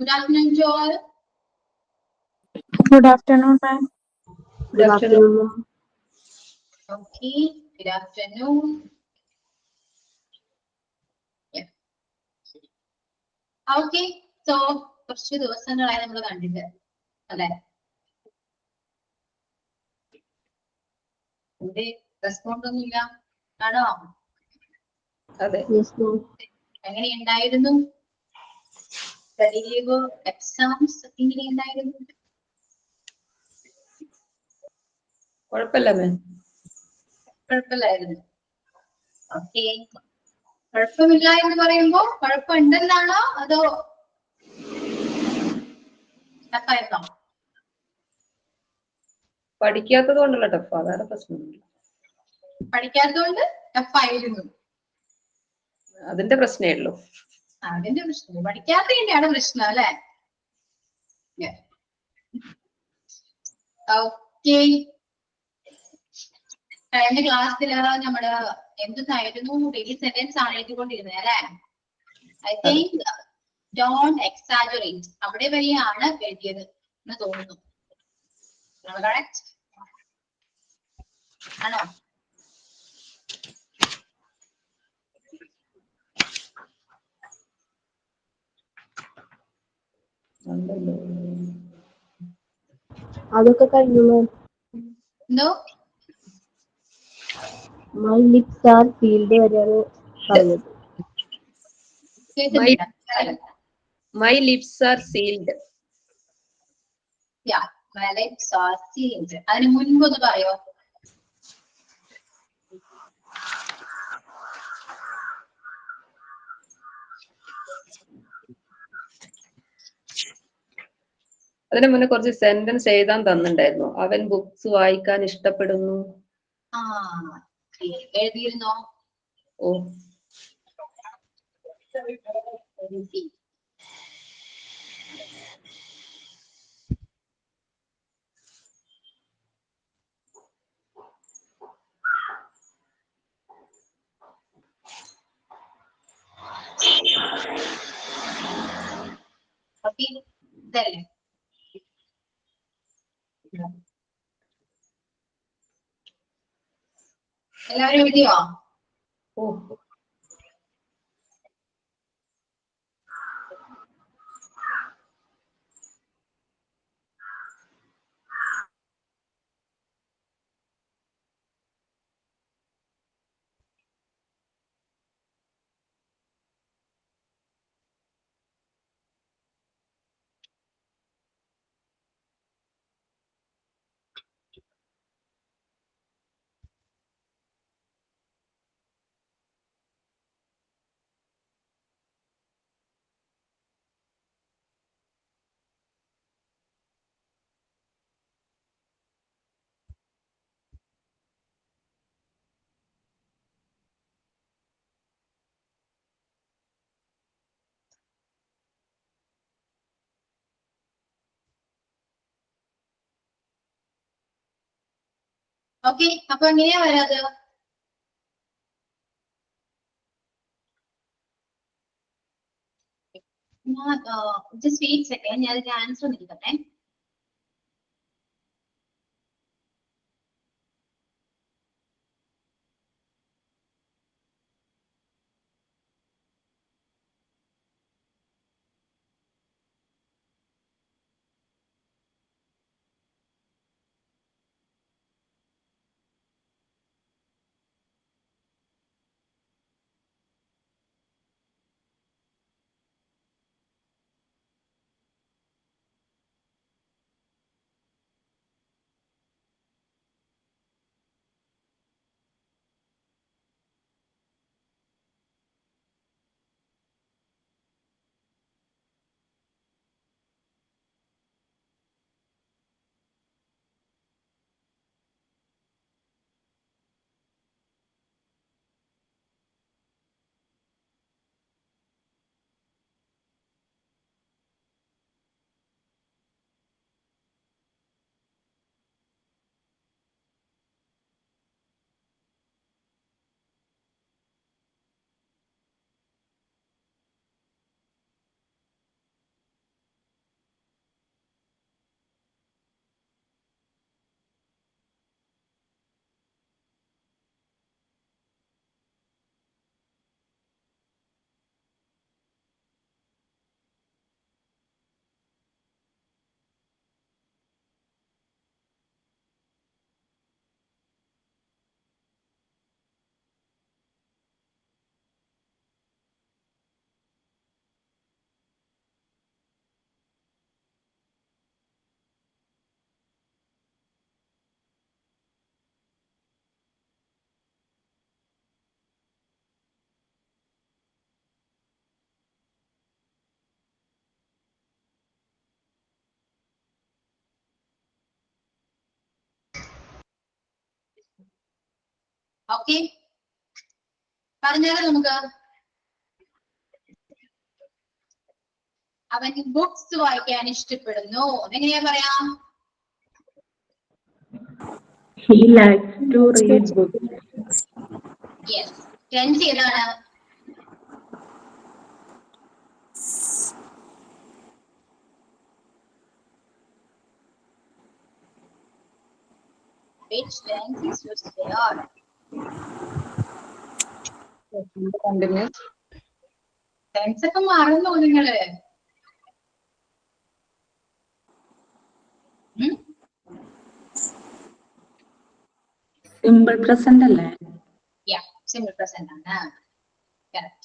Good afternoon to all. Good afternoon, ma'am. Good afternoon. Okay, good afternoon. Yeah. Okay, so കുറച്ച് ദിവസങ്ങളായി നമ്മൾ കണ്ടിട്ട് അല്ലെ? എന്റെ റെസ്പോണ്ട് ഒന്നുമില്ല ആണോ? അതെ. എങ്ങനെയുണ്ടായിരുന്നു? സ്റ്റഡി ലീവ്, എക്സാംസ് എങ്ങനെയുണ്ടായിരുന്നു? കുഴപ്പമില്ല മാം. കുഴപ്പമില്ലായിരുന്നു. ഓക്കെ, കുഴപ്പമില്ല എന്ന് പറയുമ്പോ കുഴപ്പമുണ്ടെന്നാണോ അതോ ടഫായിരുന്നോ? പഠിക്കാത്തത് കൊണ്ടുള്ള ടഫ്, അതാണ് പ്രശ്നം. പഠിക്കാത്തതുകൊണ്ട് ടഫായിരുന്നു, അതിന്റെ പ്രശ്നമേ ഉള്ളൂ. അതിന്റെ പ്രശ്നം, പഠിക്കാത്തതിന്റെയാണ് പ്രശ്നം അല്ലെ? ഓക്കെ, കഴിഞ്ഞ ക്ലാസ്സില് നമ്മള് എന്തായിരുന്നു ഡെയിലി സെന്റൻസ് ആണ് എഴുതിക്കൊണ്ടിരുന്നത് അല്ലെ? ഐ തിങ്ക് ഡോണ്ട് എക്സാജറേറ്റ് അവിടെ വരെയാണ് എഴുതിയത് എന്ന് തോന്നുന്നു. കറക്റ്റ് ആണോ? അതൊക്കെ കഴിഞ്ഞു. എന്തോ മൈ ലിപ്സ് ആർ സീൽഡ് വരെയാണ് പറഞ്ഞത്. കേൾക്കുന്നില്ല? My lips R sealed. Yeah, my lips are sealed. അതിന് മുൻപ് ഒന്ന് പറയോ? അതിന് മുന്നേ കുറച്ച് സെന്റൻസ് എഴുതാൻ തന്നിട്ടുണ്ടായിരുന്നു. അവൻ ബുക്സ് വായിക്കാൻ ഇഷ്ടപ്പെടുന്നു. എഴുതിയിരുന്നോ? ഓ, ഇതല്ലേ? എല്ലാവരും എഴുതിയോ? ഓ, ഓക്കെ, അപ്പൊ എങ്ങനെയാ വരാത്? ജസ്റ്റ് വെയിറ്റ് സെക്കൻഡ്, ഞാൻ അതിന്റെ ആൻസർ നിൽക്കട്ടെ. ഓക്കെ, പറഞ്ഞാലോ നമുക്ക്. അവൻ ബുക്സ് വായിക്കാൻ ഇഷ്ടപ്പെടുന്നു. എങ്ങനെയാ പറയാം? He likes to read books. Yes. Tense ഏതാണ്? Which tense is used there? Continuous. Tense ഒക്കെ മറന്നോ നിങ്ങള്? Simple present അല്ലേ? Yeah, simple present ആണ്. Correct.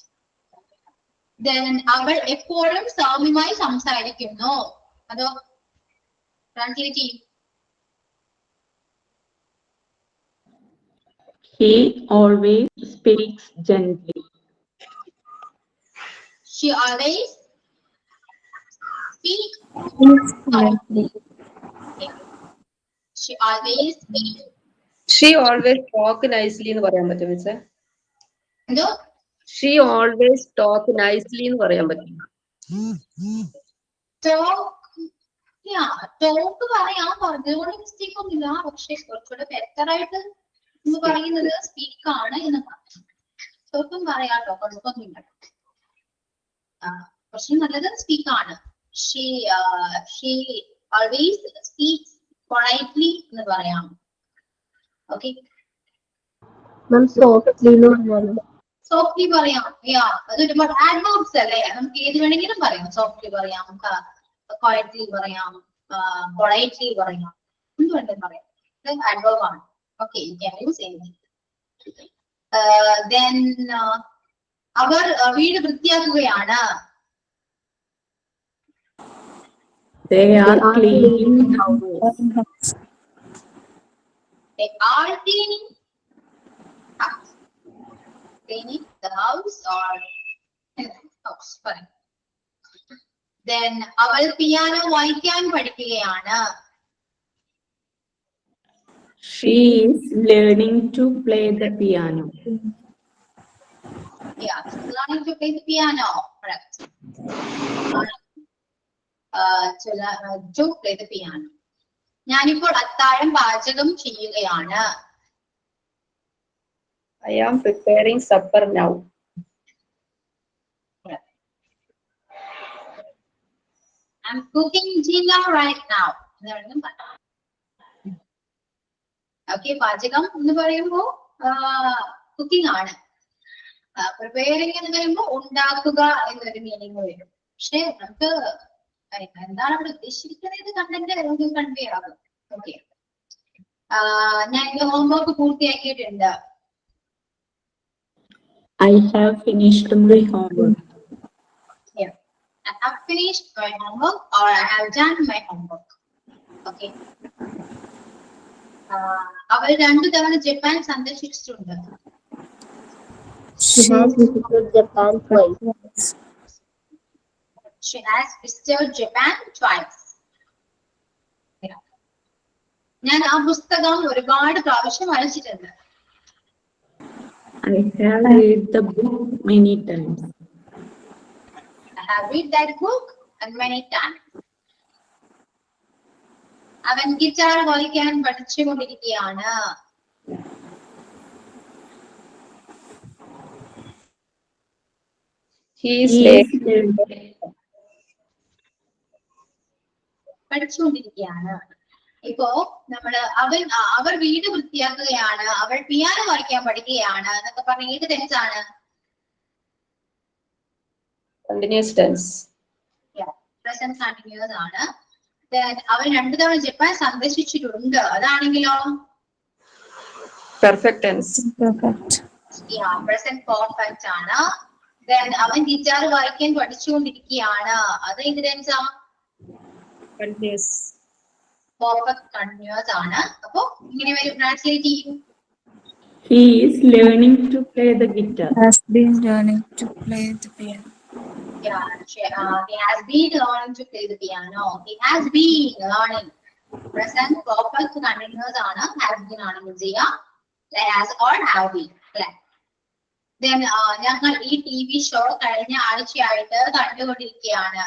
Then അവൾ എപ്പോഴും സൗമ്യമായി സംസാരിക്കുന്നു. അതോ ട്രാൻസ്ലേറ്റ് ചെയ്യും. He always speaks gently. She always speak. She always speak. She always talk nicely എന്ന് പറയാൻ പറ്റും മിസ്സേ. എന്തോ? She always talk nicely എന്ന് പറയാൻ പറ്റും. ടോക്ക് പറയാം, പറഞ്ഞതുകൊണ്ട് മിസ്റ്റേക്ക് ഒന്നുമില്ല. പക്ഷെ കുറച്ചുകൂടെ ബെറ്റർ ആയിട്ട് എന്ന് പറയുന്നത് സ്പീക്ക് ആണ് എന്ന് പറയാം. ടോക്കും പറയാട്ടോ, കുഴപ്പമൊന്നുമില്ല. പക്ഷെ നല്ലത് സ്പീക്ക് ആണ്. She always speaks politely എന്ന് പറയാം. ഓക്കെ, സോഫ്റ്റ്ലി പറയാം. അത് ഒരുപാട് ആഡ്വേർബ്സ് അല്ലേ, നമുക്ക് ഏത് വേണമെങ്കിലും പറയാം. സോഫ്റ്റ്ലി പറയാം, ക്വയറ്റ്ലി പറയാം, പൊളൈറ്റ്ലി പറയാം, എന്ത് വേണമെങ്കിലും പറയാം. ആഡ്വേർബ് ആണ്. ഓക്കെ, യൂസ് ചെയ്യുന്നത്. Then അവർ വീട് വൃത്തിയാക്കുകയാണ്. They are cleaning the house. They are cleaning house. Cleaning the house or house. Fine. Then അവൾ പിയാനോ വായിക്കാൻ പഠിക്കുകയാണ്. She is learning to play the piano. Yeah, she's learning to play the piano. Correct. To play the piano. ഞാനിപ്പോൾ അത്താഴം പാചകം ചെയ്യുകയാണ്. I am preparing supper now. I'm cooking dinner right now. Okay, പാചകം എന്ന് പറയുമ്പോ cooking ആണ്. Preparing എന്ന് പറയുമ്പോ ഉണ്ടാക്കുക എന്നൊരു മീനിങ് വരും. പക്ഷെ നമുക്ക് എന്താണ് അവിടെ ഉദ്ദേശിക്കുന്നത് കണ്ടന്റ് കൺവേ ആകും. ഓക്കെ, ഞാൻ എന്റെ homework പൂർത്തിയാക്കിയിട്ടുണ്ട്. I have finished my homework. Yeah, I have finished my homework or I have done my homework. Okay. അവൾ 2 തവണ Japan സന്ദർശിച്ചിട്ടുണ്ട്. She has visited Japan twice. She has visited Japan twice. ഞാൻ ആ പുസ്തകം ഒരുപാട് പ്രാവശ്യം വായിച്ചിട്ടുണ്ട്. I have read the book many times. I have read that book and many times. അവൻ guitar വായിക്കാൻ പഠിച്ചുകൊണ്ടിരിക്കുകയാണ്. He is പഠിച്ചുകൊണ്ടിരിക്കുകയാണ്. ഇപ്പോ അവർ വീട് വൃത്തിയാക്കുകയാണ്, അവൾ പിയാനോ വായിക്കാൻ പഠിക്കുകയാണ് എന്നൊക്കെ പറഞ്ഞ ഏത് ടെൻസ് ആണ്? continuous tense. പ്രസന്റ് കണ്ടിന്യൂസ് ആണ്. അവൻ 2 തവണ ജപ്പാൻ സന്ദർശിച്ചിട്ടുണ്ട്, അതാണെങ്കിലോ Perfect tense. പ്രസന്റ് പെർഫെക്റ്റ് ആണ്. അവൻ ഗിറ്റാർ വായിക്കാൻ പഠിച്ചുകൊണ്ടിരിക്കുകയാണ്, അത് ഏത് ടെൻസാ? Continuous. പെർഫെക്റ്റ് കണ്ടിന്യൂസ് ആണ്. അപ്പൊ ഇങ്ങനെ വരും, ട്രാൻസ്ലേറ്റ് ചെയ്യും. He is learning to play the guitar. Has been learning to play the piano. Yeah, he has been learning to play the piano. He has been learning. Present perfect continuous ആണ്, has been ആണെങ്കിൽ ചെയ്യാം. Has or have been. അല്ലെ? Then ഞങ്ങൾ ഈ TV show കഴിഞ്ഞ ആഴ്ചയായിട്ട് കണ്ടുകൊണ്ടിരിക്കുകയാണ്.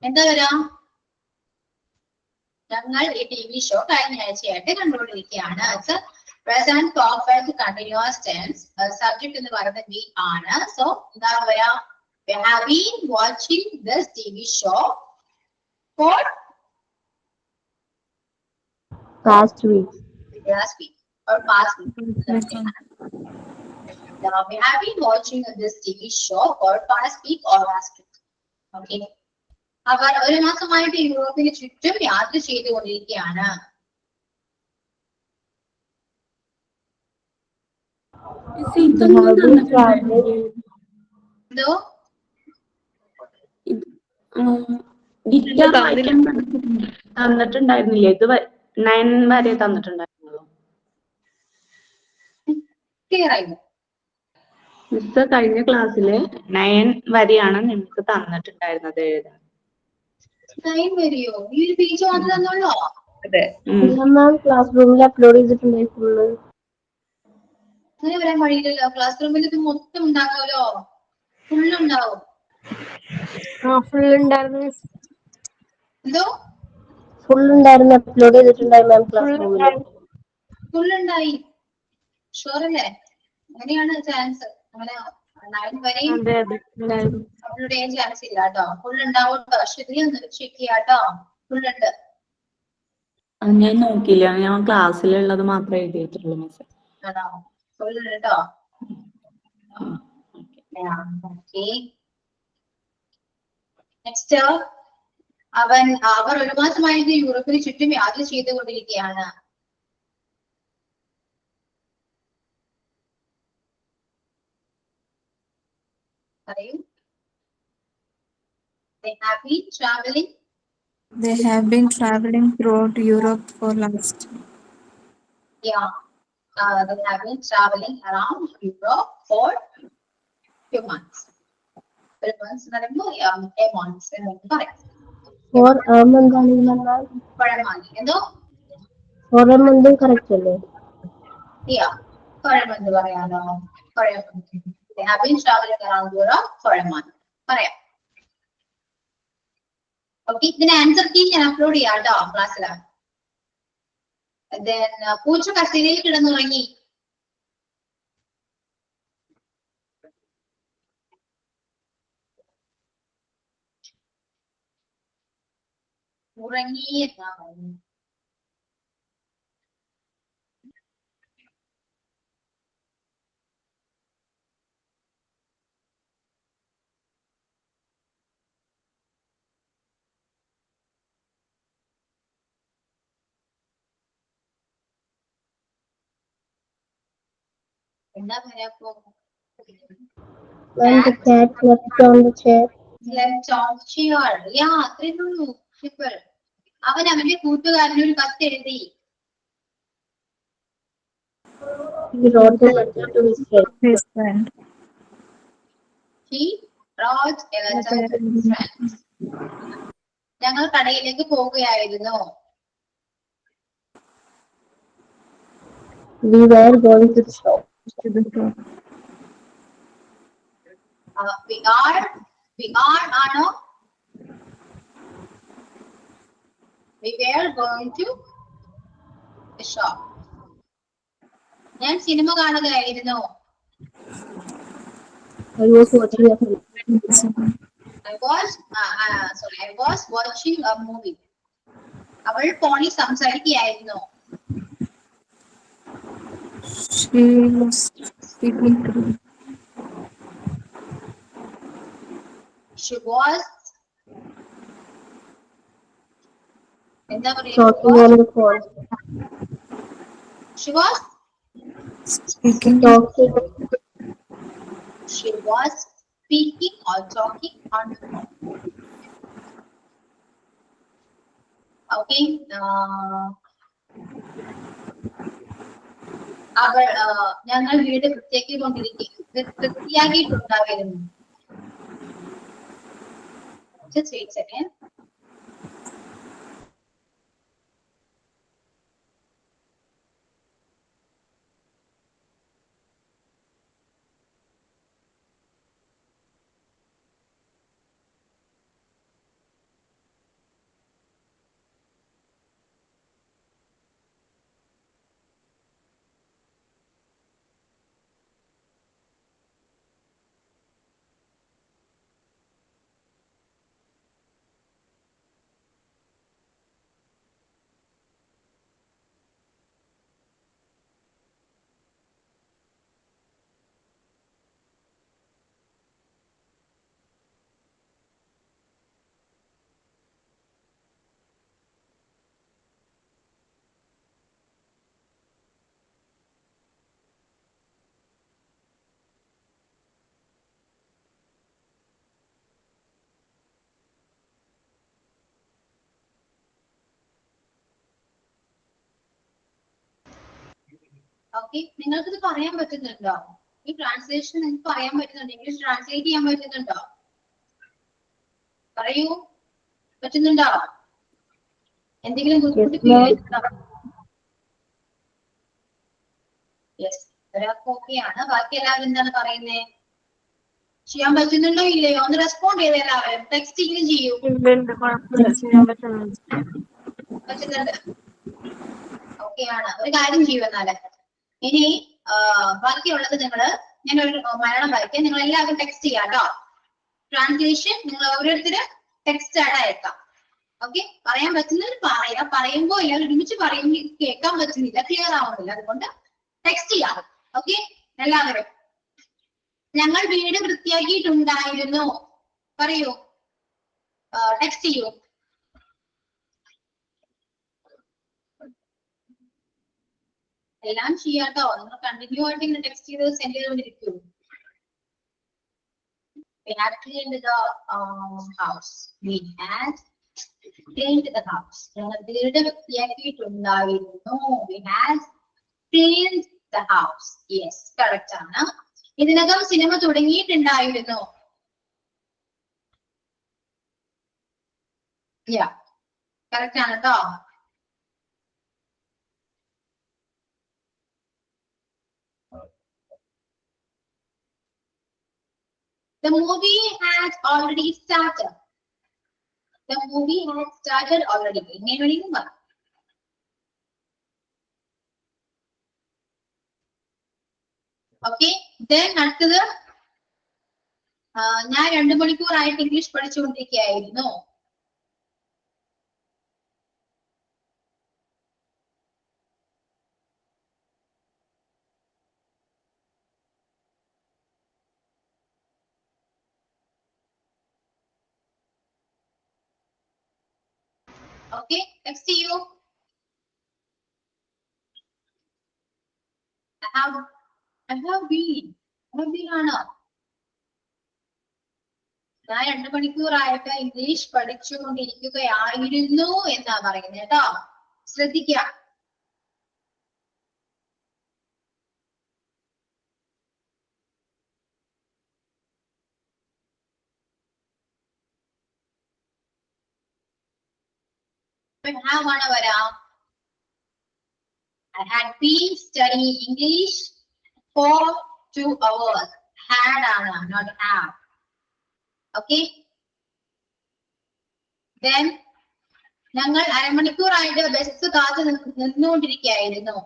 എന്താ വരാ? ഞങ്ങൾ ഈ TV ഷോ കഴിഞ്ഞ ആഴ്ചയായിട്ട് കണ്ടുകൊണ്ടിരിക്കുകയാണ്. Present perfect continuous tense. Subject എന്ന് പറയുന്നത് we ആണ്. So എന്താ പറയാ? We have been watching this TV show for past week. last week or past week. We have been watching this TV show for past week or last week. Okay. അവർ ഒരു മാസമായിട്ട് യൂറോപ്പിന് ചുറ്റും യാത്ര ചെയ്തുകൊണ്ടിരിക്കുകയാണ്. എന്തോ തന്നിട്ടുണ്ടായിരുന്നില്ലേ? ഇത് 9 വരെ തന്നിട്ടുണ്ടായിരുന്നല്ലോ. ക്ലിയർ ആയിരുന്നു. മിസ് കഴിഞ്ഞ ക്ലാസ്സില് 9 വരെയാണ് നിങ്ങൾക്ക് തന്നിട്ടുണ്ടായിരുന്നത് എഴുതാൻ. 9 വരെയോ? ഈ ഒരു പേജ് മാത്രം തന്നുള്ളോ? അതെ. ക്ലാസ് റൂമിൽ അപ്ലോഡ് ചെയ്തിട്ടുണ്ടായി ഫുള്ള്. അങ്ങനെ വരാൻ വഴിയില്ലല്ലോ. ക്ലാസ് റൂമിൽ ഇത് മൊത്തം ഉണ്ടാകുമല്ലോ. ഫുള്ളുണ്ടാവും. ഫുള്ളുണ്ടായിരുന്നു. എന്തോ ഫുള്ളുണ്ടായിരുന്നു, അപ്ലോഡ് ചെയ്തിട്ടുണ്ടായി മാം ക്ലാസ് റൂമിൽ. ഫുള്ളുണ്ടായി. ഷുവറല്ലേ? അങ്ങനെയാണ് ചാൻസ്. അങ്ങനെ 9 വരെയും അപ്ലോഡ് ചെയ്യാൻ ചാൻസ് ഇല്ല കേട്ടോ. ഫുള്ളുണ്ടാവും കേട്ടോ. ശരി, ഒന്ന് ചെക്ക് ചെയ്യാട്ടോ. ഫുള്ളുണ്ട്. ഞാൻ നോക്കിയില്ല, ഞാൻ ക്ലാസ്സിലുള്ളത് മാത്രമേ എഴുതിയിട്ടുള്ളൂ മിസ്. ആണോ? ഫുള്ളുണ്ട് കേട്ടോ. നെക്സ്റ്റ്, അവർ ഒരു മാസമായിട്ട് യൂറോപ്പിന് ചുറ്റും യാത്ര ചെയ്തുകൊണ്ടിരിക്കുകയാണ്. പറയൂ. They have been traveling. They have been traveling throughout Europe for last. Yeah. They have been traveling around Europe for few months. For months, a month. For a month ആണെങ്കിലെന്നാൽ For a month. എന്തോ? for a month correct അല്ലേ? Yeah. For a month പറയാലോ. For a month. They have been traveling around Europe for a month. പറയാം. Okay, ഇതിന് answer key ഞാൻ upload ചെയ്യാം കേട്ടോ ക്ലാസ്സിലാണ്. Then പൂച്ച കസേരയിൽ കിടന്നുറങ്ങി. ഉറങ്ങി എന്നാ പറയുന്നത്. എന്താ പറയാ? When the cat slept on the chair. Slept on chair. Yeah, അത്രയേ ഉള്ളൂ. Simple. അവൻ അവന്റെ കൂട്ടുകാരന് ഒരു കത്ത് എഴുതി. He wrote a letter to his friend. His friend. He wrote a letter to his friend. ഞങ്ങൾ കടയിലേക്ക് പോവുകയായിരുന്നു. We were going to the shop. We are ആണോ? We were going to the shop. ഞാൻ cinema കാണുകയായിരുന്നു. I was watching a film. I was watching a movie. അവൾ ഫോണിൽ സംസാരിക്കുകയായിരുന്നു. She was speaking to him. She was Talking on the phone. She was Speaking. Talking. She was speaking or talking on the phone. Okay. അവൾ ഞങ്ങൾ വീട് വൃത്തിയാക്കിയിട്ടുണ്ടായിരുന്നു. Just wait a second. Okay, നിങ്ങൾക്കിത് പറയാൻ പറ്റുന്നുണ്ടോ? ഈ ട്രാൻസ്ലേഷൻ നിങ്ങൾക്ക് പറയാൻ പറ്റുന്നുണ്ടോ? ഇംഗ്ലീഷ് ട്രാൻസ്ലേറ്റ് ചെയ്യാൻ പറ്റുന്നുണ്ടോ? പറയൂ, പറ്റുന്നുണ്ടോ? എന്തെങ്കിലും ബുദ്ധിമുട്ട് ഫീൽ ചെയ്യുന്നുണ്ടോ? യെസ്, ഒരാൾക്ക് ഓക്കെയാണ്. ബാക്കി എല്ലാവരും എന്താണ് പറയുന്നത്? ചെയ്യാൻ പറ്റുന്നുണ്ടോ ഇല്ലയോ? ഒന്ന് റെസ്പോണ്ട് ചെയ്ത് എല്ലാവരും ടെക്സ്റ്റിംഗ് ചെയ്യൂ. പറ്റുന്നുണ്ട്, ഓക്കെയാണ്. ഒരു കാര്യം ചെയ്യൂ എന്നാല്. ഇനി ബാക്കിയുള്ളത് ഞാനൊരു മലയാളം വായിക്കാം, നിങ്ങൾ എല്ലാവരും ടെക്സ്റ്റ് ചെയ്യാം കേട്ടോ. ട്രാൻസ്ലേഷൻ നിങ്ങൾ ഓരോരുത്തര് ടെക്സ്റ്റ് ആയിട്ട് അയക്കാം. ഓക്കെ, പറയാൻ പറ്റുന്നത് പറയാം. പറയുമ്പോ എല്ലാവരും ഒരുമിച്ച് പറയുമ്പോൾ കേൾക്കാൻ പറ്റുന്നില്ല, ക്ലിയർ ആവുന്നില്ല. അതുകൊണ്ട് ടെക്സ്റ്റ് ചെയ്യാം. ഓക്കെ, എല്ലാവരും. ഞങ്ങൾ വീട് വൃത്തിയാക്കിയിട്ടുണ്ടായിരുന്നു. പറയൂ, ടെക്സ്റ്റ് ചെയ്യൂ. എല്ലാം ചെയ്യാട്ടോ. നിങ്ങൾ കണ്ടിന്യൂ ആയിട്ട് ഇങ്ങനെ ടെക്സ്റ്റ് ചെയ്ത് send ചെയ്തുകൊണ്ടിരിക്കൂ. We had cleaned the house. We had cleaned the house. ഞങ്ങൾ വീട് വൃത്തിയാക്കിയിട്ടുണ്ടായിരുന്നു. We had cleaned the house. Yes, correct ആണ്. ഇതിനകം സിനിമ തുടങ്ങിയിട്ടുണ്ടായിരുന്നു. Yeah, correct ആണ് കേട്ടോ. The movie has already started. The movie has started already. ഇങ്ങനെ വേണമെങ്കിലും പറയാം. Okay, then അടുത്തത് ഞാൻ 2 മണിക്കൂറായിട്ട് ഇംഗ്ലീഷ് പഠിച്ചുകൊണ്ടിരിക്കുകയായിരുന്നു. ഓക്കെ, നെക്സ്റ്റ് ചെയ്യൂ. I have been ആണോ? ഞാൻ 2 മണിക്കൂറായിട്ട് ഇംഗ്ലീഷ് പഠിച്ചുകൊണ്ടിരിക്കുകയായിരുന്നു എന്നാ പറയുന്നത് കേട്ടോ. ശ്രദ്ധിക്കുക. have ആണ് വരാം. I had been studying English for 2 hours. Had ആണ്, not have. Okay. Then ഞങ്ങൾ അരമണിക്കൂറായിട്ട് ബസ് കാത്ത് നിന്നുകൊണ്ടിരിക്കുകയായിരുന്നു.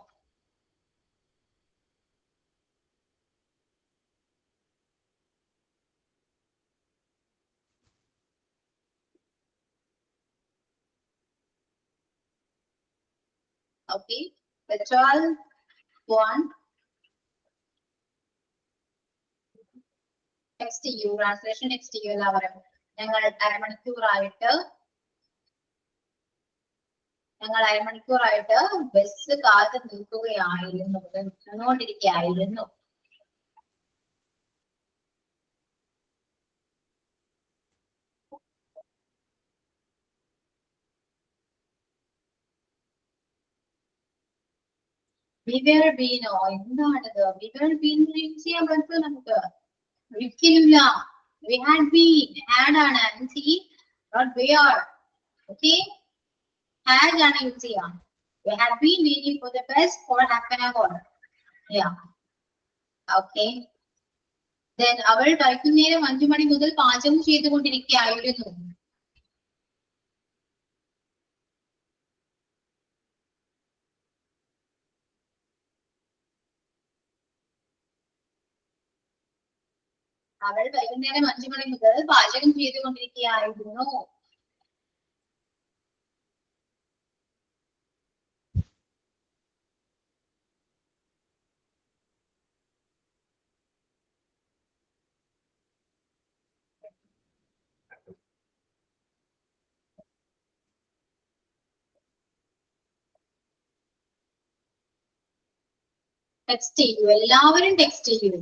Okay, the 12th one. Next you, translation next you എല്ലാവരും. ഞങ്ങൾ അരമണിക്കൂറായിട്ട് ബസ് കാത്ത് നിന്നുകൊണ്ടിരിക്കുകയായിരുന്നു. വിവർ ബീനോ എന്താണത്? വിവർ ബീൻ യൂസ് ചെയ്യാൻ പറ്റുമോ നമുക്ക്? ഒരിക്കലുമില്ല. We had been. Had ആണ് see not where. Okay, had ആണ് യൂസ് ചെയ്യാം. We had been waiting for the bus for half an hour. Yeah. Okay. Then അവൾ വൈകുന്നേരം 5 മണി മുതൽ പാചകം ചെയ്തുകൊണ്ടിരിക്കുകയായിരുന്നു. അവൾ വൈകുന്നേരം 5 മണി മുതൽ പാചകം ചെയ്തുകൊണ്ടിരിക്കുകയായിരുന്നു. ടെക്സ്റ്റ് ചെയ്യൂ, എല്ലാവരും ടെക്സ്റ്റ് ചെയ്യൂ.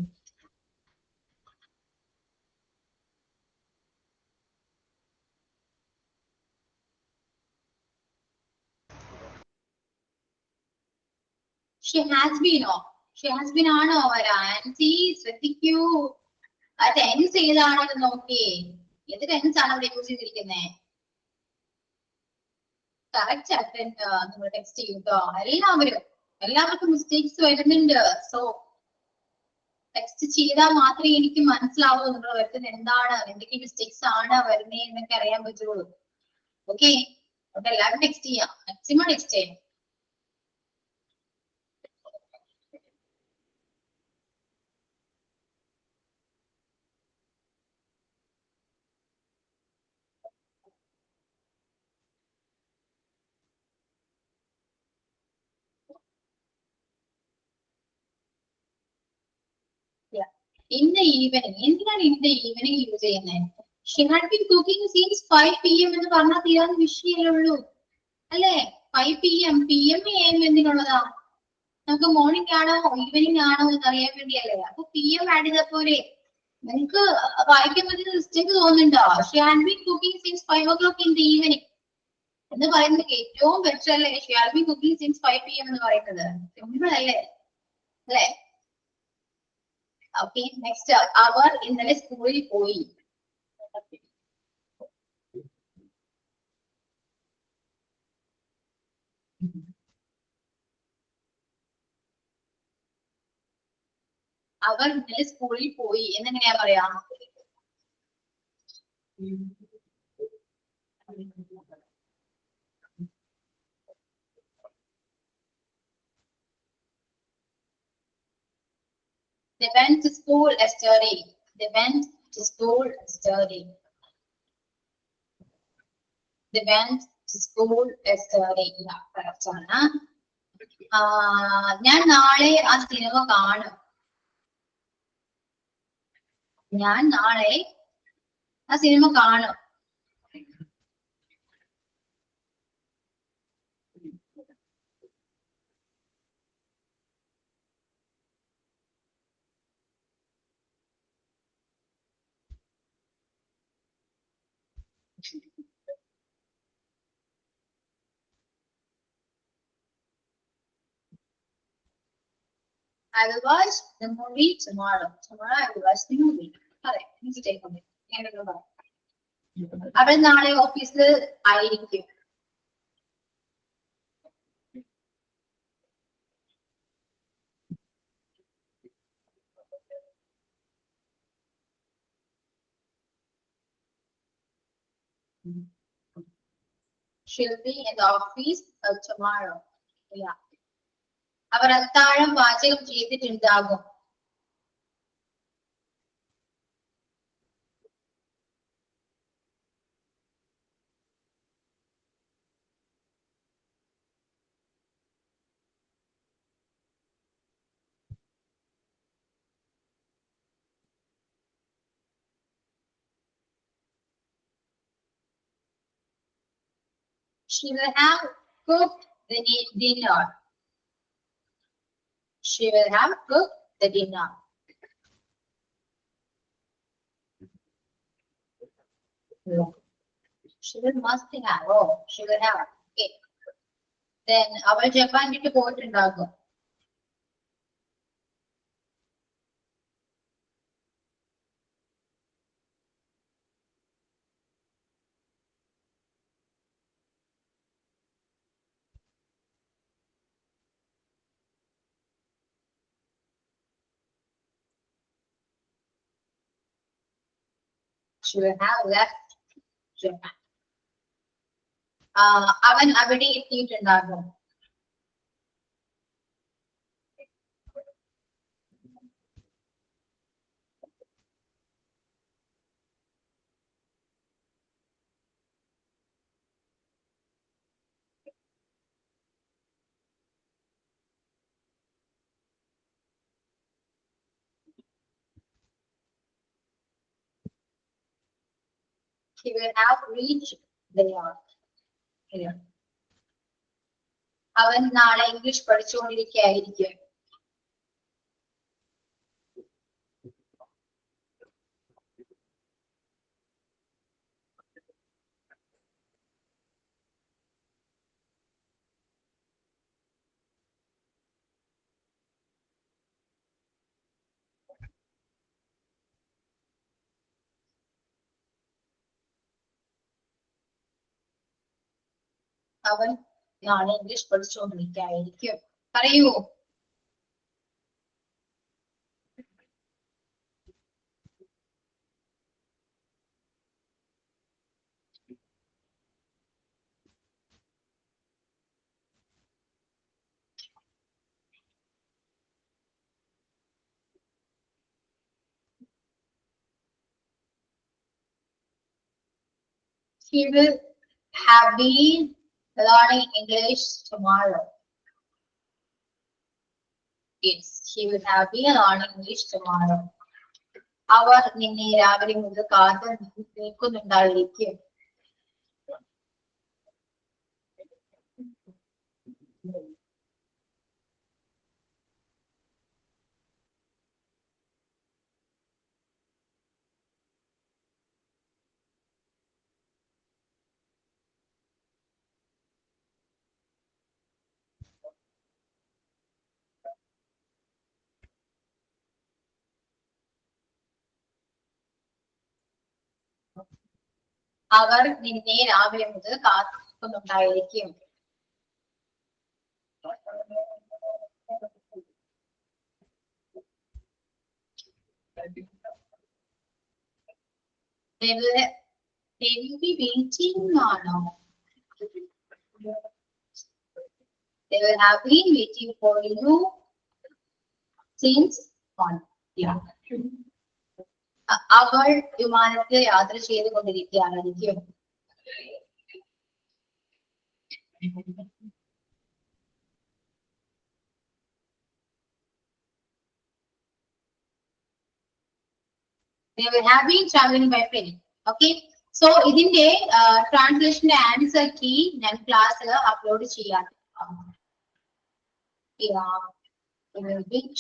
She has been oh, she has been ആണോ വരാൻ? See, ശ്രദ്ധിക്കൂ. ആ ടെൻസ് ഏതാണെന്ന് നോക്കിയേ. ഏത് ടെൻസ് ആണ് അവിടെ യൂസ് ചെയ്തിരിക്കുന്നത്? കറക്റ്റ് ആയിട്ട് നിങ്ങൾ ടെക്സ്റ്റ് ചെയ്യൂട്ടോ. എല്ലാവർക്കും മിസ്റ്റേക്സ് വരുന്നുണ്ട്. സോ ടെക്സ്റ്റ് ചെയ്താൽ മാത്രമേ എനിക്ക് മനസ്സിലാവൂ നിങ്ങൾ വരുന്നത് എന്താണ്, എന്തൊക്കെ മിസ്റ്റേക്സ് ആണ് വരുന്നത് എന്നൊക്കെ അറിയാൻ പറ്റുള്ളൂ. ഓക്കെ, അപ്പൊ എല്ലാവരും ടെക്സ്റ്റ് ചെയ്യാം, മാക്സിമം ടെക്സ്റ്റ് ചെയ്യാം. In the evening, എന്തിനാണ് in the evening യൂസ് ചെയ്യുന്നത്? She had been cooking since 5 PM എന്ന് പറഞ്ഞാൽ തീരാന്ന് വിഷയമേ ഉള്ളൂ അല്ലേ? 5 PM, PM AM എന്തിനുള്ളതാ? നമുക്ക് മോർണിംഗ് ആണോ ഈവനിങ് ആണോ എന്ന് അറിയാൻ വേണ്ടിയല്ലേ? അപ്പൊ PM ആഡ് ചെയ്താൽ പോരെ? നിങ്ങൾക്ക് വായിക്കാൻ പറ്റുന്ന മിസ്റ്റേക്ക് തോന്നുന്നുണ്ടോ? She had been cooking since 5 o'clock in the evening എന്ന് പറയുന്നത് ഏറ്റവും ബെറ്റർ അല്ലേ? She had been cooking since 5 PM എന്ന് പറയുന്നത് സിമ്പിൾ അല്ലേ? അല്ലേ? ഓക്കെ, നെക്സ്റ്റ് അവർ ഇന്നലെ സ്കൂളിൽ പോയി. അവർ ഇന്നലെ സ്കൂളിൽ പോയി എന്നെങ്ങനെയാ പറയാ? They went to school yesterday. They went to school yesterday. They went to school yesterday. Yeah, correct ആണ്. ഞാൻ നാളെ ആ സിനിമ കാണും. ഞാൻ നാളെ ആ സിനിമ കാണും. I will watch the movie tomorrow. Tomorrow I will watch the movie. Correct. Mistake on it. അവൾ നാളെ ഓഫീസിൽ ആയിരിക്കും. She'll be in the office tomorrow. Yeah. അവർ അത്താഴം പാചകം ചെയ്തിട്ടുണ്ടാകും. She will have cooked the dinner. She will have cooked the dinner. She will must have. Oh, she will have. Okay. Then അവൾ Japan വിട്ട് പോയിട്ടുണ്ടാകും. She will have left Japan. അവൻ അവിടെ എത്തിയിട്ടുണ്ടാകും. He will have reached there. Here. അവൻ നാളെ English പഠിച്ചുകൊണ്ടിരിക്കുകയായിരിക്കും. അവൻ നാളെ English പഠിച്ചുകൊണ്ടിരിക്കുകയായിരിക്കും. പറയൂ. He will have been learning English tomorrow. Yes, he will have been learning English tomorrow. അവർ നിന്നെ രാവിലെ മുതൽ കാത്ത് നിൽക്കുന്നുണ്ടായിരിക്കും. അവർ നിന്നെ രാവിലെ മുതൽ കാത്തിരിക്കുന്നുണ്ടായിരിക്കും. They will be waiting ആണോ? They will have been waiting for you since morning. Yeah. അവൾ വിമാനത്തിൽ യാത്ര ചെയ്തുകൊണ്ടിരിക്കുകയായിരിക്കും. They will have been traveling by plane. Okay. So ഇതിന്റെ ട്രാൻസ്ലേഷന്റെ ആൻസർ കീ ഞാൻ ക്ലാസ്സിൽ അപ്ലോഡ് ചെയ്യാം.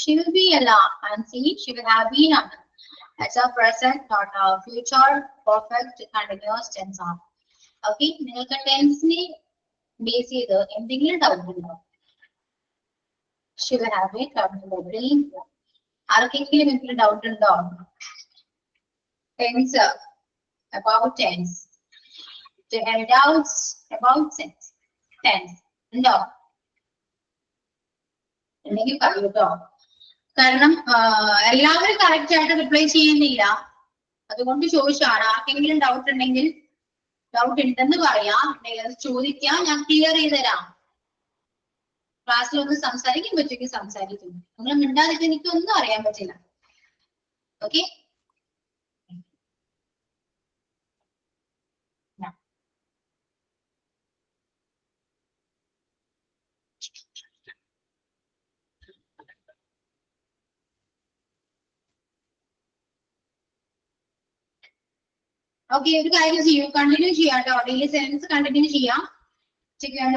She will be alarm and see she will have been under. That's a present, not a future perfect continuous tense ആണ്. Okay, നിങ്ങൾക്ക് ടെൻസിനെ base ചെയ്ത് എന്തെങ്കിലും doubt ഉണ്ടോ? She will have been traveling by plane. ആർക്കെങ്കിലും എന്തെങ്കിലും doubt ഉണ്ടോ? Tense about tense. Do you have doubts about tense? ഉണ്ടോ? ഉണ്ടെങ്കിൽ പറയൂ കേട്ടോ. കാരണം എല്ലാവരും കറക്റ്റ് ആയിട്ട് റിപ്ലൈ ചെയ്യുന്നില്ല, അതുകൊണ്ട് ചോദിച്ചാണ്. ആർക്കെങ്കിലും ഡൗട്ട് ഉണ്ടെങ്കിൽ ഡൗട്ട് ഉണ്ടെന്ന് പറയാം, ചോദിക്കാം, ഞാൻ ക്ലിയർ ചെയ്ത് തരാം. ക്ലാസ്സിൽ ഒന്ന് സംസാരിക്കാൻ പറ്റുമെങ്കിൽ സംസാരിക്കും. നിങ്ങൾ മിണ്ടാതിട്ട് എനിക്കൊന്നും അറിയാൻ പറ്റില്ല. ഓക്കെ. ഓക്കെ, ഒരു കാര്യം ചെയ്യൂ, കണ്ടിന്യൂ ചെയ്യാം കേട്ടോ. ഡെയിലി സെൻസ് കണ്ടിന്യൂ ചെയ്യാം. ചെക്ക് ചെയ്യാൻ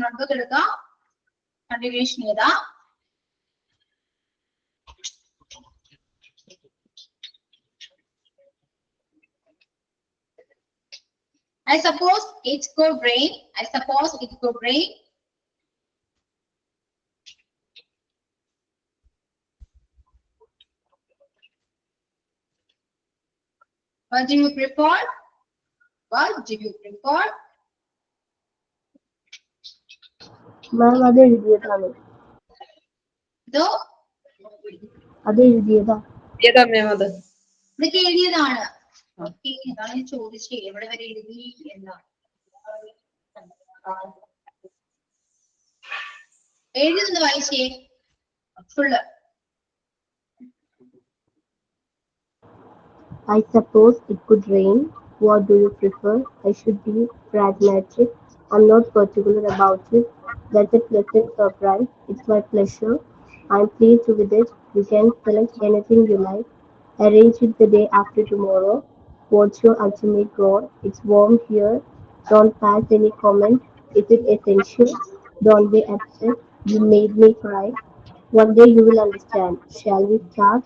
നോട്ട്ബുക്ക് എടുക്കുക, കണ്ടിന്യൂഷൻ ചെയ്താ. I suppose it could rain. I suppose it could rain. What do you prefer? What do you prefer? മാം അത് എഴുതിയതാണ്. അത് എഴുതിയതാ. ഏതാ മാം അത്? ഇതൊക്കെ എഴുതിയതാണ്. ഓക്കെ, ഇതാണ് ഞാൻ ചോദിച്ചത് എവിടെ വരെ എഴുതി എന്നാണ്. എഴുതുന്നത് വായിച്ചേ full. I suppose it could rain. What do you prefer? I should be pragmatic. I'm not particular about it. That's a pleasant surprise. It's my pleasure. I'm pleased with it. You can select anything you like. Arrange it the day after tomorrow. What's your ultimate goal? It's warm here. Don't pass any comment. Is it essential? Don't be upset. You made me cry. One day you will understand. Shall we start?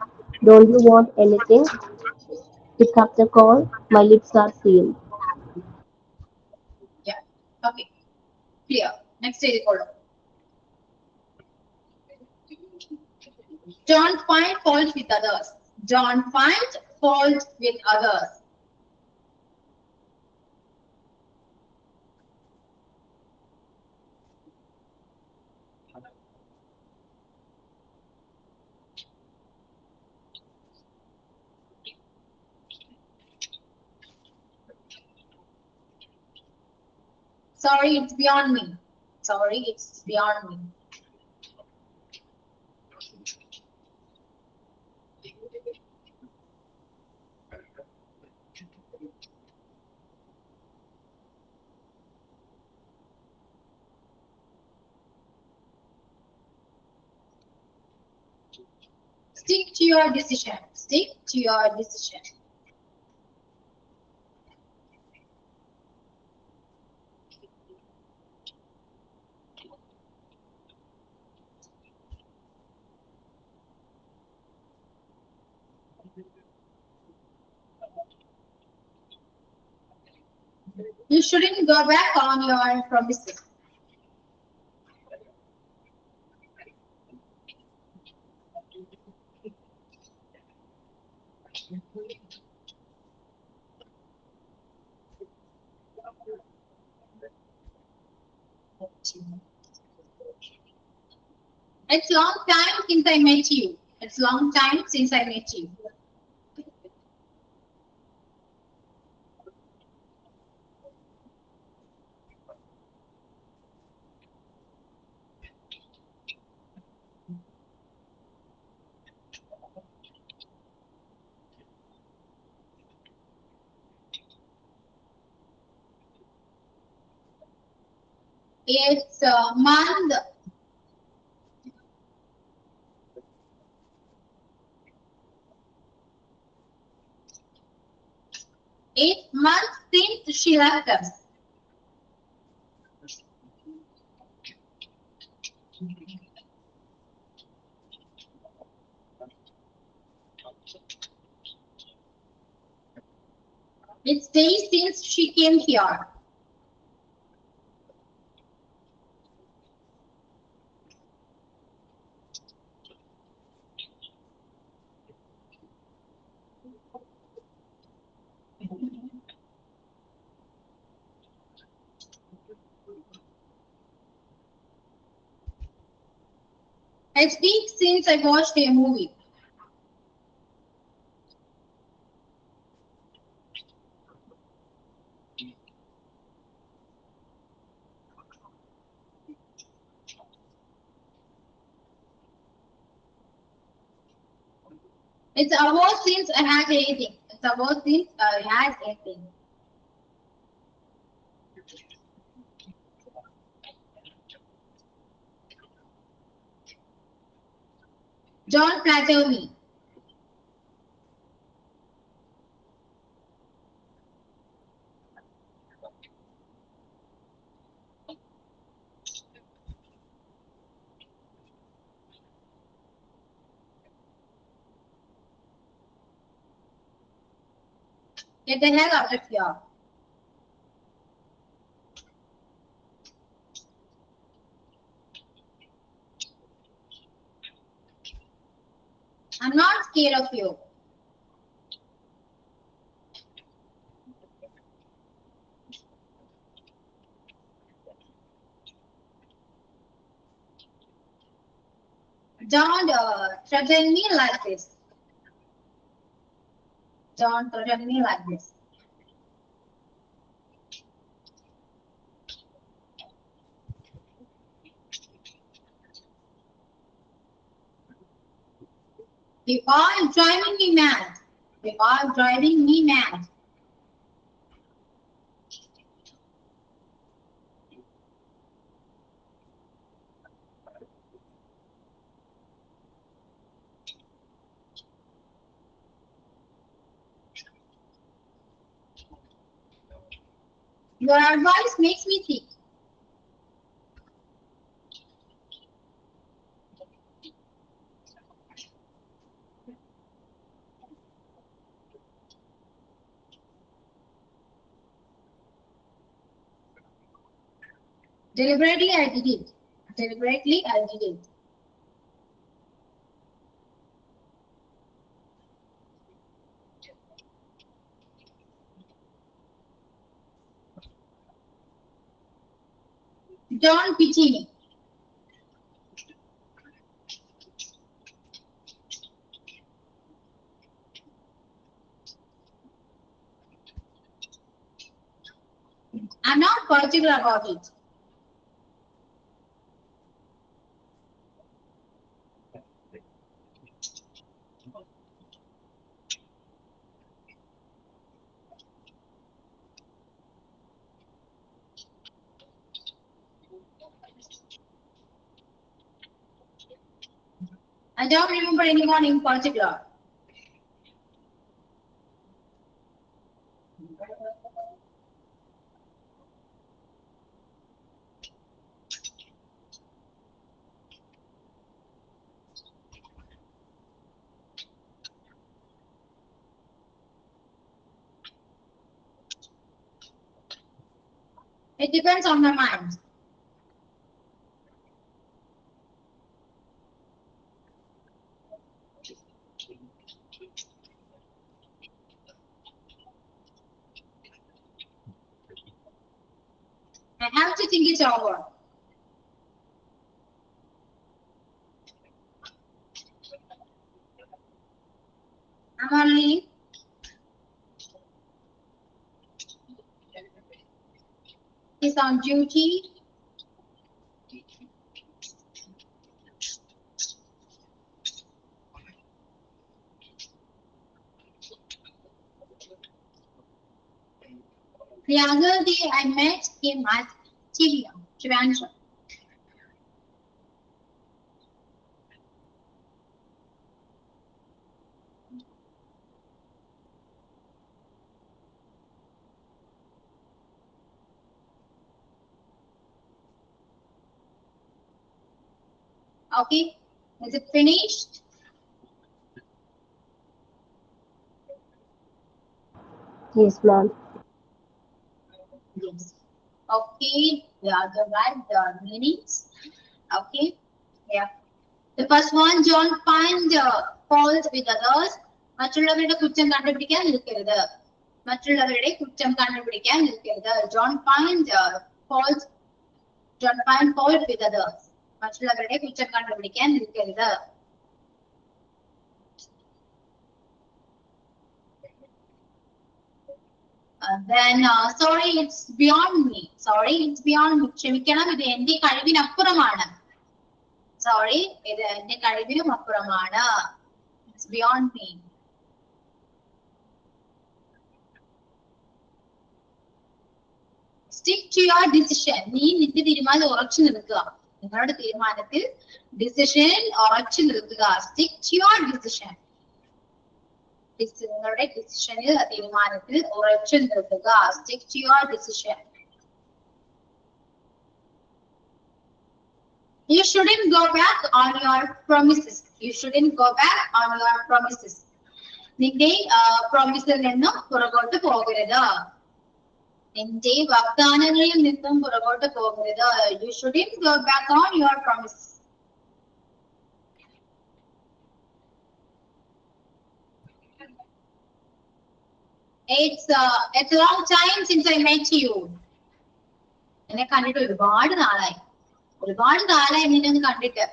Don't you want anything? Pick up the call. My lips are sealed. Yeah. Okay. Clear. Next എഴുതിക്കോളൂ. Don't find fault with others. Don't find fault with others. Sorry, it's beyond me. Sorry, it's beyond me. Stick to your decision. Stick to your decision. You shouldn't go back on your promises. It's long time since I met you. It's long time since I met you. It's a month. Eight months since she left us. It's days since she came here. It's weeks since I watched a movie. It's hours since I had anything. It's hours since I had anything. Don't flatter me. Get the hell out of here. I'm not scared of you. Don't threaten me like this. Don't threaten me like this. You are driving me mad. You are driving me mad. Your advice makes me think. Deliberately, I did it. Deliberately, I did it. Don't pity me. I'm not particular about it. I don't remember anyone in particular. It depends on my mind. I have to think it over. Amali, is on duty. The other day I met him at Trivandrum. Okay, is it finished? Yes, ma'am. Yes. Okay, the other right, the meanings. Okay, yeah. The first one, don't find fault with others. മറ്റുള്ളവരുടെ കുറ്റം കണ്ടുപിടിക്കാൻ നിൽക്കരുത്. മറ്റുള്ളവരുടെ കുറ്റം കണ്ടുപിടിക്കാൻ നിൽക്കരുത്. Don't find fault with others. മറ്റുള്ളവരുടെ കുറ്റം കണ്ടുപിടിക്കാൻ നിൽക്കരുത്. Then sorry, it's beyond me. Sorry, it's beyond me. ക്ഷമിക്കണം, ഇത് എന്റെ കഴിവിനപ്പുറമാണ്. Sorry, ഇത് എന്റെ കഴിവിനും അപ്പുറമാണ്. It's beyond me. Stick to your decision. നീ നിന്റെ തീരുമാനം ഉറച്ചു നിൽക്കുക. നിങ്ങളുടെ തീരുമാനത്തിൽ decision ഉറച്ചു നിൽക്കുക. Stick to your decision. നിങ്ങളുടെ ഡിസിഷനിൽ തീരുമാനത്തിൽ ഉറച്ചു നിൽക്കുക. Stick to your decision. You shouldn't go back on your promises. You shouldn't go back on your promises. നിന്റെ പ്രോമിസിൽ നിന്നും പുറകോട്ട് പോകരുത്. നിന്റെ വാഗ്ദാനങ്ങളിൽ നിന്നും പുറകോട്ട് പോകരുത്. You shouldn't go back on your promises. It's a long time since I met you. എന്നെ കണ്ടിട്ട് ഒരുപാട് നാളായി. ഒരുപാട് കാലമായി നിന്നെ ഒന്ന് കണ്ടിട്ട്.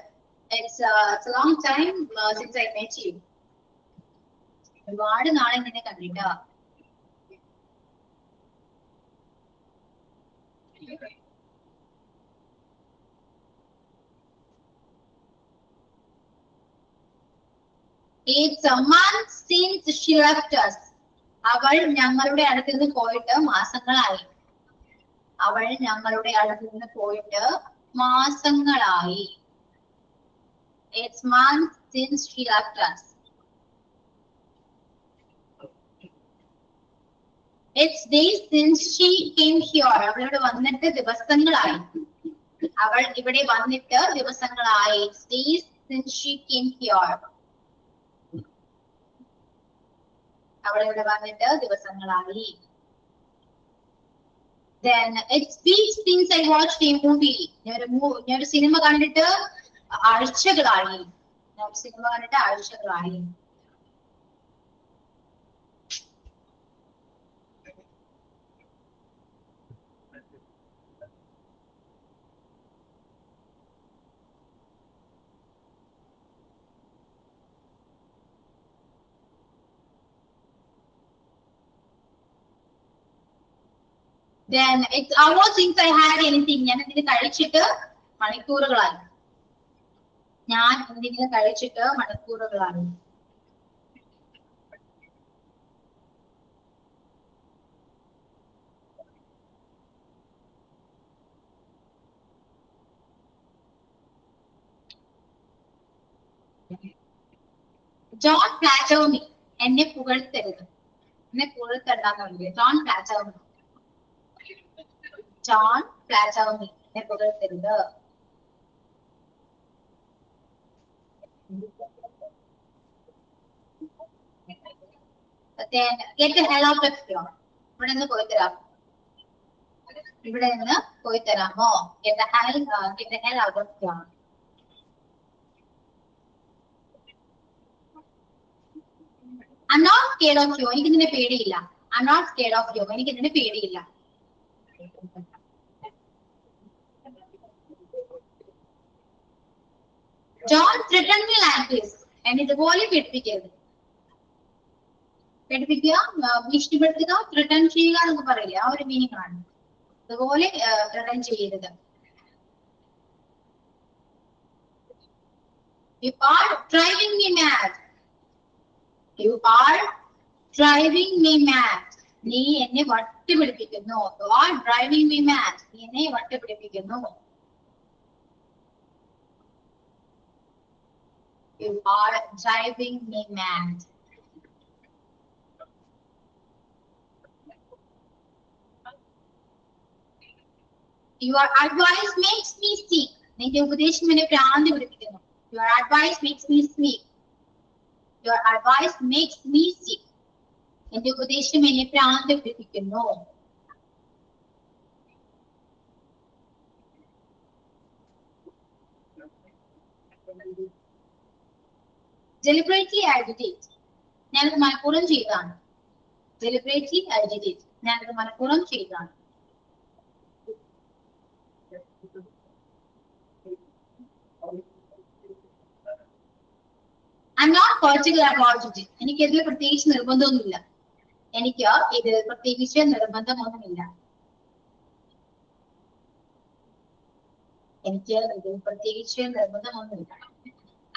It's a long time since I met you. ഒരുപാട് നാളെ നിന്നെ കണ്ടിട്ടാ. It's a month since she left us. അവൾ ഞങ്ങളുടെ അടുത്ത് നിന്ന് പോയിട്ട് മാസങ്ങളായി. അവൾ ഞങ്ങളുടെ അടുത്ത് നിന്ന് പോയിട്ട് മാസങ്ങളായി. It's months since she left us. It's days since she came here. അവൾ ഇവിടെ വന്നിട്ട് ദിവസങ്ങളായി. അവൾ ഇവിടെ വന്നിട്ട് ദിവസങ്ങളായി. It's days since she came here. അവൾ ഇവിടെ വന്നിട്ട് ദിവസങ്ങളായി. Then it's weeks since I watched a movie. ഞാൻ ഒരു സിനിമ കണ്ടിട്ട് ആഴ്ചകളായി. Then it's hours since I had anything. ഞാൻ എന്തെങ്കിലും കഴിച്ചിട്ട് മണിക്കൂറുകളായി. Don't flatter me. എന്നെ പുകഴ്ത്തരുത്. എന്നെ പുകഴ്ത്തണ്ടെന്ന് പറയുന്നത്. Don't flatter me. Don't flatter me. എന്നെ പുകഴ്ത്തരുത്. But then get the hell out of here. ഇവിടെ നിന്ന് പോയി തരാമോ? Get the hell out of here. I'm not scared of you. എനിക്ക് നിന്നെ പേടിയില്ല. I'm not scared of you. എനിക്ക് നിന്നെ പേടിയില്ല. Don't threaten me like this. എന്നെ ഇതുപോലെ പേടിപ്പിക്കരുത്. ഭീഷണിപ്പെടുത്തുക, ത്രെട്ടൻ ചെയ്യുക എന്നൊക്കെ പറയില്ലേ, ആ ഒരു മീനിങ് ആണ്. അതുപോലെ ത്രെട്ടൻ ചെയ്യരുത്. You are driving me mad. You are driving me mad. നീ എന്നെ വട്ടുപിടിപ്പിക്കുന്നു. You are driving me mad. നീ എന്നെ വട്ടുപിടിപ്പിക്കുന്നു. You are driving me mad. Your advice makes me sick. നിന്റെ ഉപദേശം എന്നെ ഭ്രാന്തി പിടിപ്പിക്കുന്നു. Your advice makes me sick. Your advice makes me sick. നിന്റെ ഉപദേശം എന്നെ ഭ്രാന്തി പിടിപ്പിക്കുന്നു. Deliberately agitate. ഞാനത് മനഃപൂർവ്വം ചെയ്തതാണ്. Deliberately agitate. ഞാനത് മനഃപൂർവ്വം ചെയ്തതാണ്. I'm not particular about it. എനിക്ക് ഇതിൽ പ്രത്യേകിച്ച് നിർബന്ധമൊന്നുമില്ല.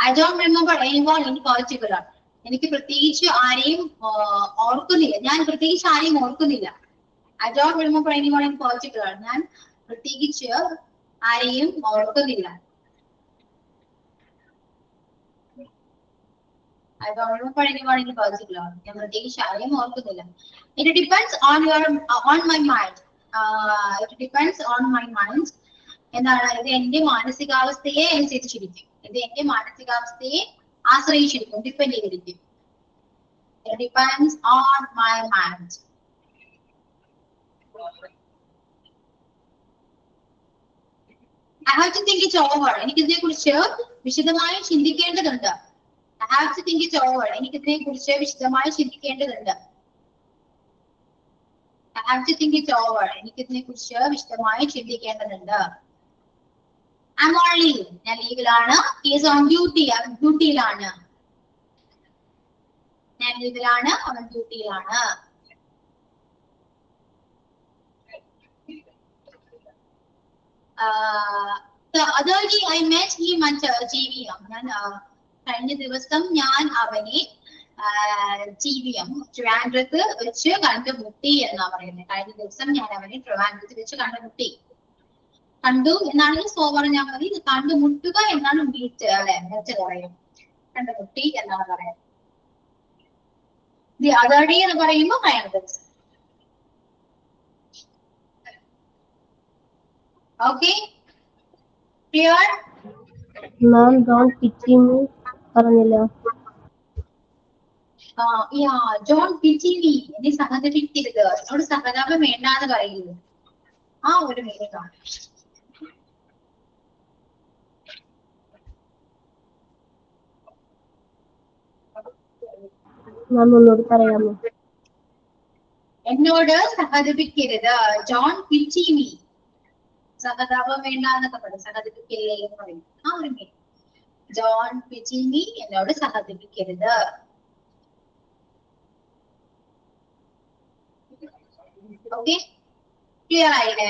I don't remember anyone in particular. എനിക്ക് പ്രത്യേകിച്ച് ആരെയും ഓർക്കുന്നില്ല. ഞാൻ പ്രത്യേകിച്ച് ആരെയും ഓർക്കുന്നില്ല. I don't remember anyone in particular. ഞാൻ പ്രത്യേകിച്ച് ആരെയും ഓർക്കുന്നില്ല. I don't remember anyone in particular. ഞാൻ പ്രത്യേകിച്ച് ആരെയും ഓർക്കുന്നില്ല. It depends on my mind. It depends on my mind. എന്താണ്? ഇത് എന്റെ മാനസികാവസ്ഥയെ അനുസരിച്ചിരിക്കും. ഇത് എന്റെ മാനസികാവസ്ഥയെ ആശ്രയിച്ചിരിക്കും, ഡിപ്പെൻഡ് ചെയ്തിരിക്കും. It depends on my mind. I have to think it over. എനിക്ക് ഇതിനെ കുറിച്ച് വിശദമായി ചിന്തിക്കേണ്ടതുണ്ട്. I have to think it over. എനിക്ക് ഇതിനെ കുറിച്ച് വിശദമായി ചിന്തിക്കേണ്ടതുണ്ട്. I have to think it over. എനിക്ക് ഇതിനെ കുറിച്ച് വിശദമായി ചിന്തിക്കേണ്ടതുണ്ട്. I'm on leave. ഞാൻ ലീവിലാണ്. He is on duty. ഡ്യൂട്ടിയിലാണ്. ഞാൻ ലീവിലാണ്, അവൻ ഡ്യൂട്ടിയിലാണ്. The other day I met him at GVM. ഞാൻ കഴിഞ്ഞ ദിവസം ഞാൻ അവനെ GVM ട്രിവാൻഡ്രത്ത് വെച്ച് കണ്ടുമുട്ടി എന്നാ പറയുന്നത്. കഴിഞ്ഞ ദിവസം ഞാൻ അവനെ ട്രിവാൻഡ്രത്ത് വെച്ച് കണ്ടുമുട്ടി. കണ്ടു എന്നാണെങ്കിൽ സോ പറഞ്ഞാൽ മതി. കണ്ടുമുട്ടുക എന്നാണ് മീറ്റ് അല്ലെ, മീറ്റ് പറയും. കണ്ടുമുട്ടി എന്നാണ് പറയുന്നത്. ദി അതർ ഡേ എന്ന് പറയുമ്പോൾ കഴിഞ്ഞ ദിവസം. Okay, clear? Ma'am, don't pity me. പറഞ്ഞില്ല. ജോൺ പിച്ചിനി, എന്നെ സഹകരിക്കരുത്, എന്നോട് സഹതാപം വേണ്ടാന്ന് പറയുന്നു. ആ ഒരു മീനിങ് ആണ്. മാം ഒന്നുകൂടി പറയാമോ? എന്നോട് സഹതപിക്കരുത്, ജോൺ പിച്ചിനി. സഹതാപം വേണ്ട എന്നൊക്കെ പറയും, സഹതപിക്കല്ലേ എന്ന് പറയും. ആ ഒരു മീനിങ്. ജോൺ പിച്ചിനി എന്നോട് സഹതപിക്കരുത്. ഓക്കെ, ക്ലിയർ ആയില്ലേ?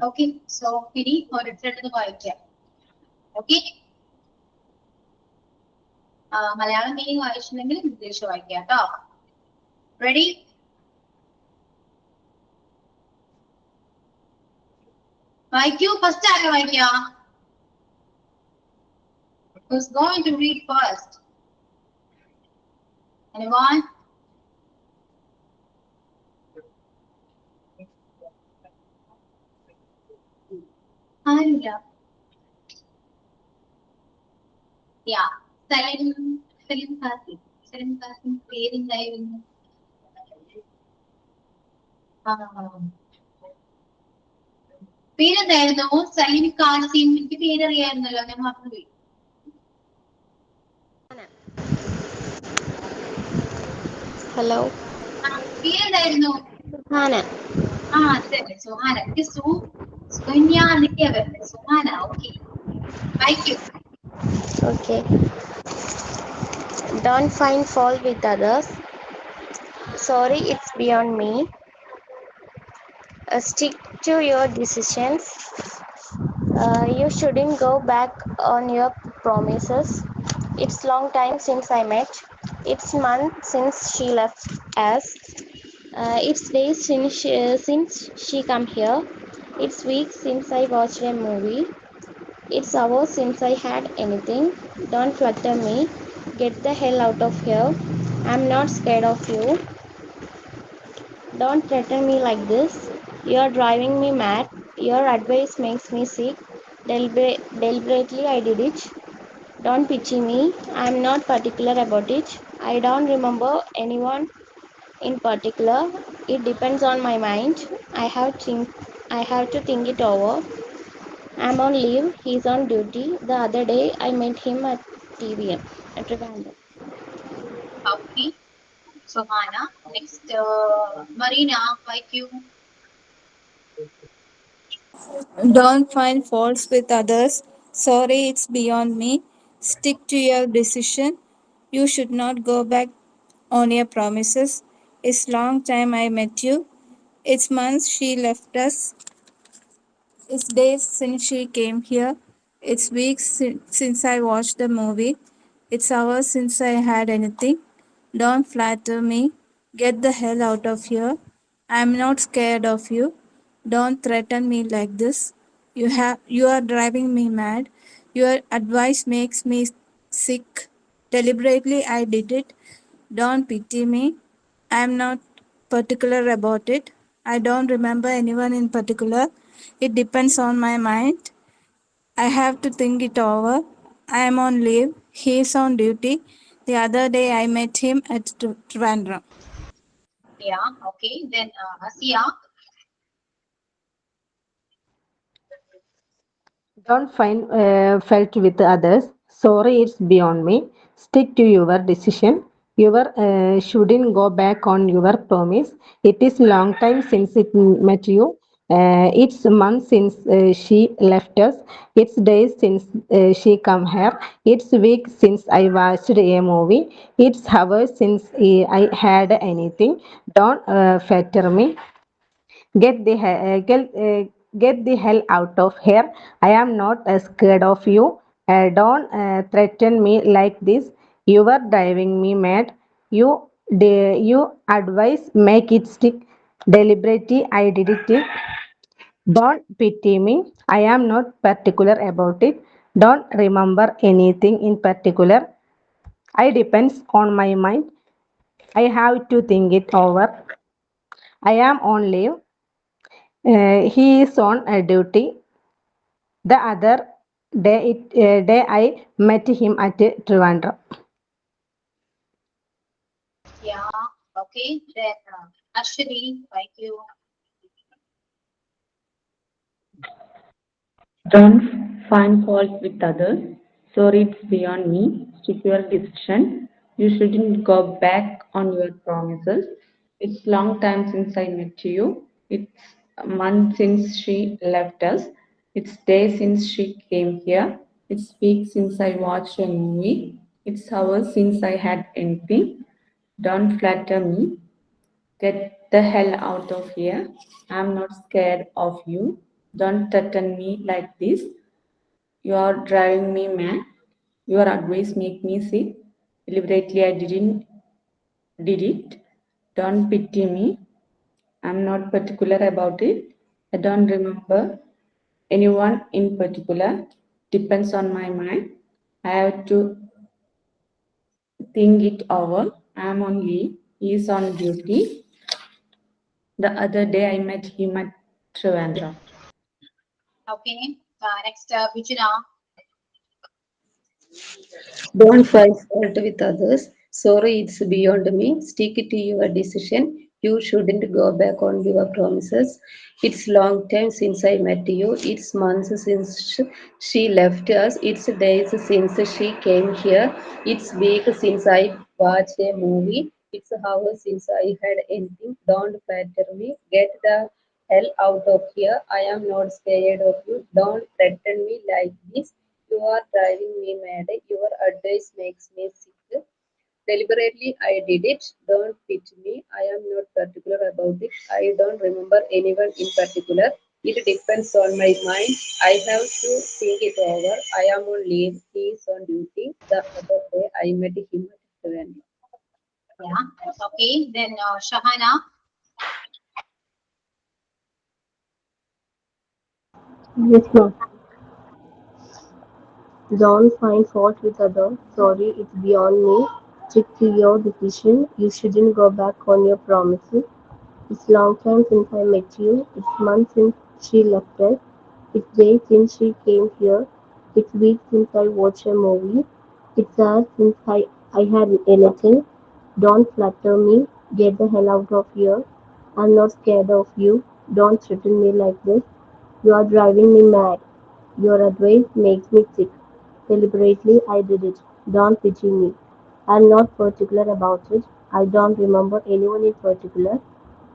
ഓക്കെ, സോ ഇനി ഓരോരുത്തരുടെ വായിക്കാം. ഓക്കെ, മലയാളം മീനിങ് വായിച്ചിട്ടുണ്ടെങ്കിൽ ഇംഗ്ലീഷ് വായിക്കാം കേട്ടോ. റെഡി? വായിക്കൂ. ഫസ്റ്റ് ആരാ വായിക്കുക? Who's going to read first? Anyone? ആരില്ല. Yeah, Salim Kasim. Salim Kasim പേരെന്തായിരുന്നു? പേരെന്തായിരുന്നു? സലിം കാസിം. എനിക്ക് പേരറിയായിരുന്നല്ലോ, ഞാൻ മറന്നുപോയി. ഹലോ, പേരെന്തായിരുന്നു? സുഹാന. അതെ, സുഹാന. സുകന്യ എന്നൊക്കെയാ വരുന്നത്. സുഹാന. ഓക്കെ, വായിക്കൂ. Okay. Don't find fault with others. Sorry, it's beyond me. Stick to your decisions. You shouldn't go back on your promises. It's long time since I met. It's months since she left us. It's days since she come here. It's weeks since I watched a movie. It's hours since I had anything. Don't flatter me. Get the hell out of here. I'm not scared of you. Don't threaten me like this. You're driving me mad. Your advice makes me sick. Deliberately I did it. Don't pity me. I'm not particular about it. I don't remember anyone in particular. It depends on my mind. I have to think it over. I'm on leave. He's on duty. The other day I met him at TVM at Trivandrum. Okay, Suhana. Next, Marina, വായിക്കൂ. Don't find faults with others. Sorry, it's beyond me. Stick to your decision. You should not go back on your promises. It's long time I met you. It's months she left us. It's days since she came here. It's weeks since I watched the movie. It's hours since I had anything. Don't flatter me. Get the hell out of here. I'm not scared of you. Don't threaten me like this. You are driving me mad. Your advice makes me sick. Deliberately I did it. Don't pity me. I'm not particular about it. I don't remember anyone in particular. It depends on my mind. I have to think it over. I am on leave. He is on duty. The other day I met him at Trivandrum. Yeah, okay. Then Asia. Don't find fault with others. Sorry, it's beyond me. Stick to your decision. You shouldn't go back on your promise. It is long time since it met you. It's months since she left us. It's days since she come here. It's weeks since I watched a movie. It's hours since I had anything. Don't flatter me. Get the hell out of here. I am not scared of you. Don't threaten me like this. You are driving me mad. You advise make it stick. Deliberately, I did it. Don't pity me. I am not particular about it. Don't remember anything in particular. I depends on my mind. I have to think it over. I am on leave. He is on duty. The other day I met him at Trivandrum. Yeah. Okay. Then Ashwini, thank you. Don't find fault with others. Sorry, it's beyond me. Stick to your decision. You shouldn't go back on your promises. It's long time since I met you. It's a month since she left us. It's days since she came here. It's weeks since I watched a movie. It's hours since I had anything. Don't flatter me. Get the hell out of here. I'm not scared of you. Don't threaten me like this. You are driving me mad. Your advice make me sick. Deliberately I did it. Don't pity me. I'm not particular about it. I don't remember anyone in particular. Depends on my mind. I have to think it over. I'm on leave. He is on duty. The other day I met him at Trivandrum. Okay. Next, Vijana. Don't find fault with others. Sorry, it's beyond me. Stick to your decision. You shouldn't go back on your promises. It's long time since I met you. It's months since she left us. It's days since she came here. It's weeks since I watched a movie. It's hours since I had anything. Don't flatter me. Get the hell out of here. I am not scared of you. Don't threaten me like this. You are driving me mad. Your advice makes me sick. Deliberately, I did it. Don't pity me. I am not particular about it. I don't remember anyone in particular. It depends on my mind. I have to think it over. I am on leave. He is on duty. The other day, I met him at 7. Yeah. Okay. Then Shahana. Yes, ma'am. Don't find fault with others. Sorry, it's beyond me. Stick to your decision. You shouldn't go back on your promises. It's long time since I met you. It's months since she left us. It's days since she came here. It's weeks since I watched a movie. It's hours since I had anything. Don't flatter me. Get the hell out of here. I'm not scared of you. Don't threaten me like this. You are driving me mad. Your advice makes me sick. Deliberately, I did it. Don't pity me. I'm not particular about it. I don't remember anyone in particular.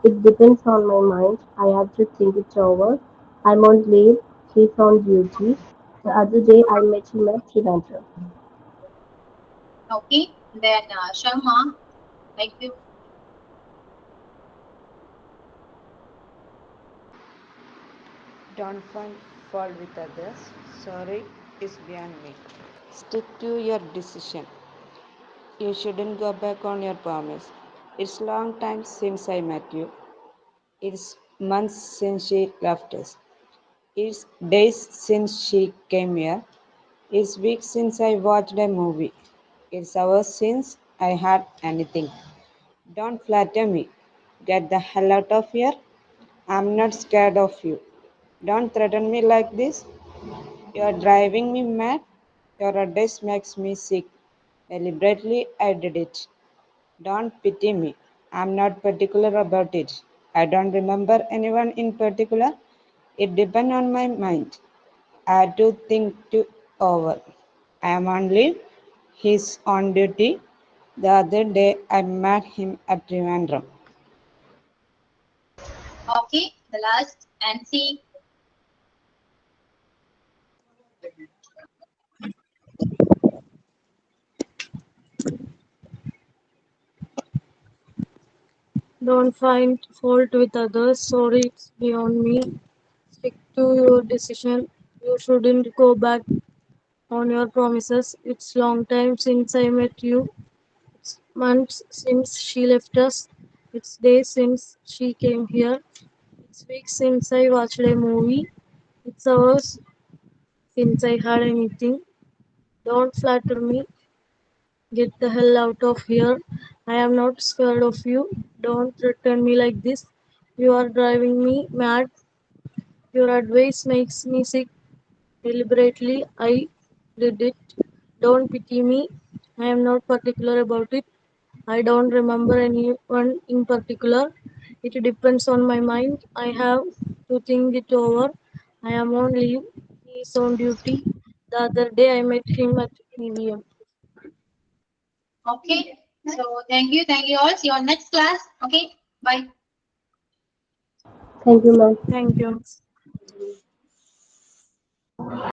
It depends on my mind. I have to think it over. I'm on leave. He's on duty. The other day I met him at Trivandrum. Okay. Then Sharma, thank you. Don't find fault with others. Sorry is beyond me. Stick to your decision. You shouldn't go back on your promise. It's long time since I met you. It's months since she left us. It's days since she came here. It's weeks since I watched a movie. It's hours since I had anything. Don't flatter me. Get the hell out of here. I'm not scared of you. Don't threaten me like this. You're driving me mad. Your advice makes me sick. Deliberately, I did it. Don't pity me. I'm not particular about it. I don't remember anyone in particular. It depends on my mind. I had to think to over. I am on leave. He's on duty. The other day I met him at Trivandrum. Okay. The last, Nancy. Don't find fault with others. Sorry, it's beyond me. Stick to your decision. You shouldn't go back on your promises. It's long time since I met you. It's months since she left us. It's days since she came here. It's weeks since I watched a movie. It's hours since I had anything. Don't flatter me. Get the hell out of here. I am not scared of you. Don't threaten me like this. You are driving me mad. Your advice makes me sick. Deliberately, I did it. Don't pity me. I am not particular about it. I don't remember anyone in particular. It depends on my mind. I have to think it over. I am on leave. He is on duty. The other day I met him at PVM. Okay. So thank you all. See you on next class. Okay. Bye. Thank you, ma'am. Thank you.